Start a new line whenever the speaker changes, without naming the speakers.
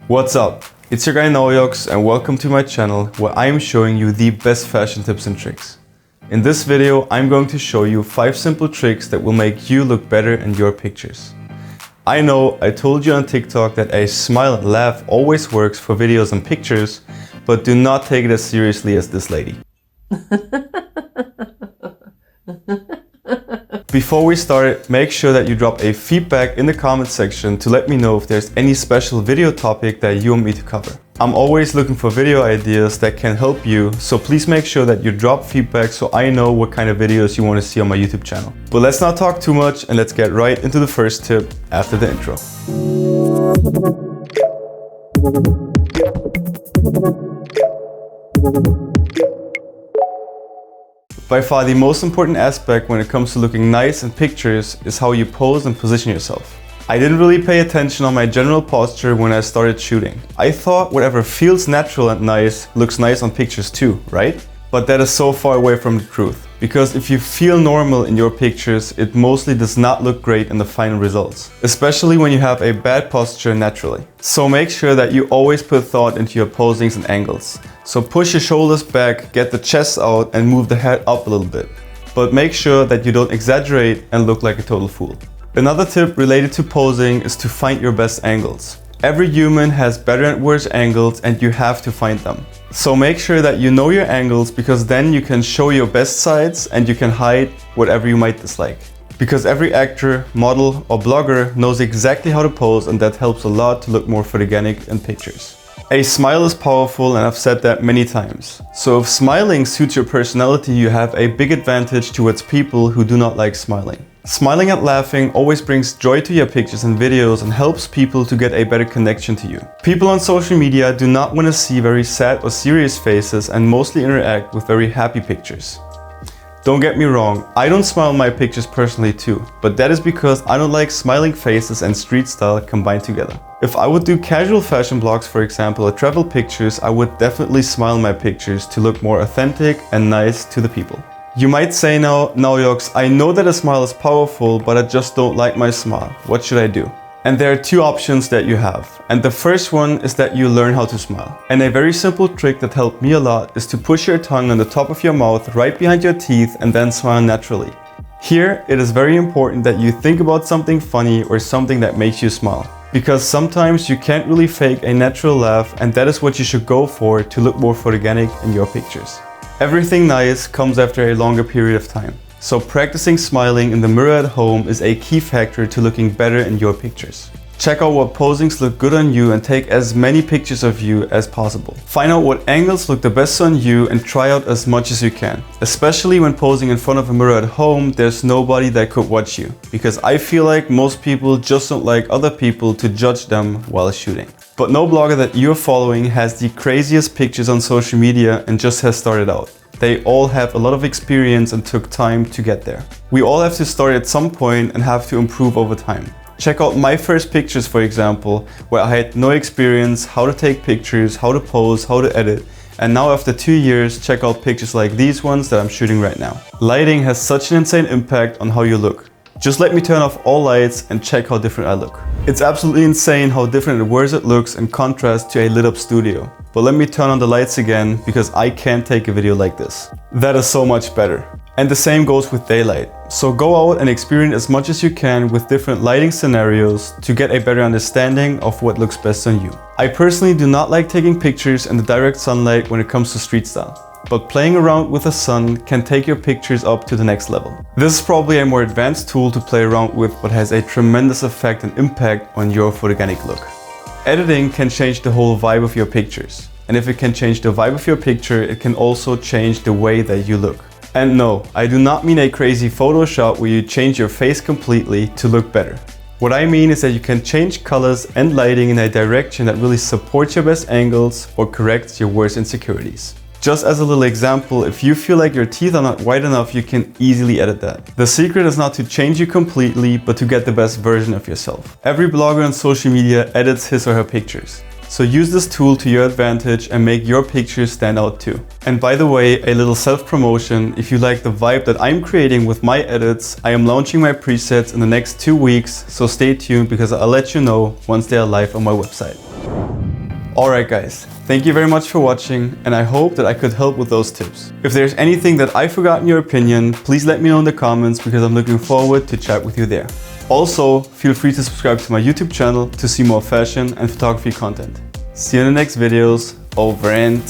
What's up? It's your guy Naujoxx and welcome to my channel where I am showing you the best fashion tips and tricks. In this video, I'm going to show you 5 simple tricks that will make you look better in your pictures. I know I told you on TikTok that a smile and laugh always works for videos and pictures, but do not take it as seriously as this lady. Before we start, make sure that you drop a feedback in the comment section to let me know if there's any special video topic that you want me to cover. I'm always looking for video ideas that can help you, so please make sure that you drop feedback so I know what kind of videos you want to see on my YouTube channel. But let's not talk too much and let's get right into the first tip after the intro. By far the most important aspect when it comes to looking nice in pictures is how you pose and position yourself. I didn't really pay attention on my general posture when I started shooting. I thought whatever feels natural and nice looks nice on pictures too, right? But that is so far away from the truth. Because if you feel normal in your pictures, it mostly does not look great in the final results. Especially when you have a bad posture naturally. So make sure that you always put thought into your posings and angles. So push your shoulders back, get the chest out and move the head up a little bit. But make sure that you don't exaggerate and look like a total fool. Another tip related to posing is to find your best angles. Every human has better and worse angles and you have to find them. So make sure that you know your angles because then you can show your best sides and you can hide whatever you might dislike. Because every actor, model or blogger knows exactly how to pose and that helps a lot to look more photogenic in pictures. A smile is powerful and I've said that many times. So if smiling suits your personality, you have a big advantage towards people who do not like smiling. Smiling and laughing always brings joy to your pictures and videos and helps people to get a better connection to you. People on social media do not want to see very sad or serious faces and mostly interact with very happy pictures. Don't get me wrong, I don't smile in my pictures personally too, but that is because I don't like smiling faces and street style combined together. If I would do casual fashion blogs, for example, or travel pictures, I would definitely smile in my pictures to look more authentic and nice to the people. You might say now, Naujoxx, I know that a smile is powerful, but I just don't like my smile. What should I do? And there are 2 options that you have. And the first one is that you learn how to smile. And a very simple trick that helped me a lot is to push your tongue on the top of your mouth right behind your teeth and then smile naturally. Here, it is very important that you think about something funny or something that makes you smile. Because sometimes you can't really fake a natural laugh and that is what you should go for to look more photogenic in your pictures. Everything nice comes after a longer period of time. So practicing smiling in the mirror at home is a key factor to looking better in your pictures. Check out what posings look good on you and take as many pictures of you as possible. Find out what angles look the best on you and try out as much as you can. Especially when posing in front of a mirror at home, there's nobody that could watch you. Because I feel like most people just don't like other people to judge them while shooting. But no blogger that you're following has the craziest pictures on social media and just has started out. They all have a lot of experience and took time to get there. We all have to start at some point and have to improve over time. Check out my first pictures, for example, where I had no experience, how to take pictures, how to pose, how to edit. And now after 2 years, check out pictures like these ones that I'm shooting right now. Lighting has such an insane impact on how you look. Just let me turn off all lights and check how different I look. It's absolutely insane how different and worse it looks in contrast to a lit up studio. But let me turn on the lights again because I can't take a video like this. That is so much better. And the same goes with daylight. So go out and experience as much as you can with different lighting scenarios to get a better understanding of what looks best on you. I personally do not like taking pictures in the direct sunlight when it comes to street style. But playing around with the sun can take your pictures up to the next level. This is probably a more advanced tool to play around with but has a tremendous effect and impact on your photogenic look. Editing can change the whole vibe of your pictures. And if it can change the vibe of your picture, it can also change the way that you look. And no, I do not mean a crazy Photoshop where you change your face completely to look better. What I mean is that you can change colors and lighting in a direction that really supports your best angles or corrects your worst insecurities. Just as a little example, if you feel like your teeth are not white enough, you can easily edit that. The secret is not to change you completely, but to get the best version of yourself. Every blogger on social media edits his or her pictures. So use this tool to your advantage and make your pictures stand out too. And by the way, a little self-promotion, if you like the vibe that I'm creating with my edits, I am launching my presets in the next 2 weeks, so stay tuned because I'll let you know once they are live on my website. Alright guys, thank you very much for watching, and I hope that I could help with those tips. If there's anything that I forgot in your opinion, please let me know in the comments because I'm looking forward to chat with you there. Also, feel free to subscribe to my YouTube channel to see more fashion and photography content. See you in the next videos. Over and